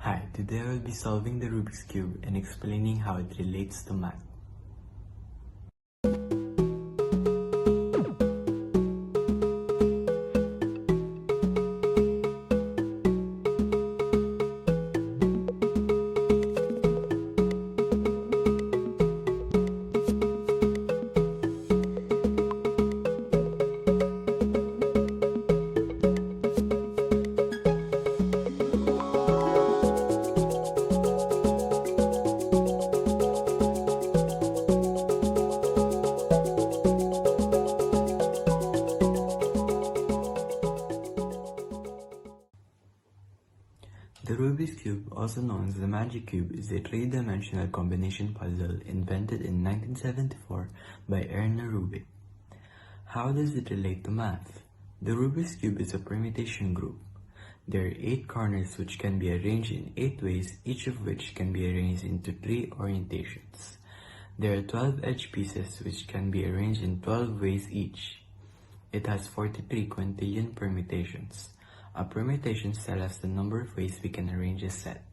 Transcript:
Hi, today I will be solving the Rubik's Cube and explaining how it relates to math. The Rubik's Cube, also known as the Magic Cube, is a three-dimensional combination puzzle invented in 1974 by Erna Rubik. How does it relate to math? The Rubik's Cube is a permutation group. There are 8 corners which can be arranged in 8 ways, each of which can be arranged into 3 orientations. There are 12 edge pieces which can be arranged in 12 ways each. It has 43 quintillion permutations. A permutation tells us the number of ways we can arrange a set.